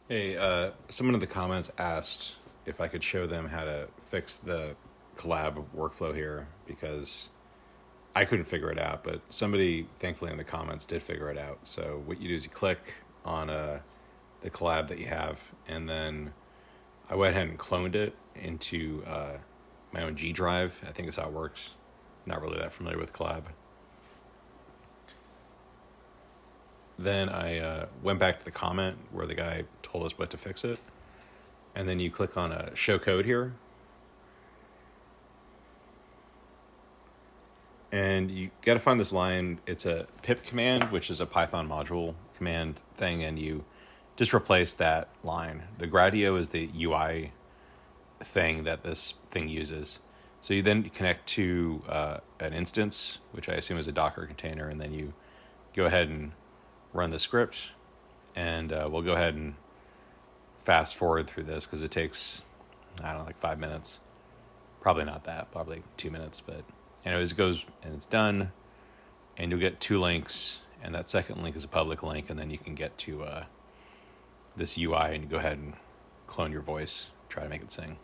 Hey, someone in the comments asked if I could show them how to fix the collab workflow here because I couldn't figure it out, but somebody thankfully in the comments did figure it out. So what you do is you click on the collab that you have, and then I went ahead and cloned it into my own G drive. I think that's how it works. Not really that familiar with collab. Then I went back to the comment where the guy told us what to fix it. And then you click on show code here. And you got to find this line. It's a pip command, which is a Python module command thing. And you just replace that line. The gradio is the UI thing that this thing uses. So you then connect to an instance, which I assume is a Docker container. And then you go ahead and run the script, and we'll go ahead and fast forward through this because it takes, I don't know, like 5 minutes. Probably not that, probably 2 minutes, but anyways, it goes and it's done, and you'll get 2 links, and that second link is a public link, and then you can get to this UI and go ahead and clone your voice, try to make it sing.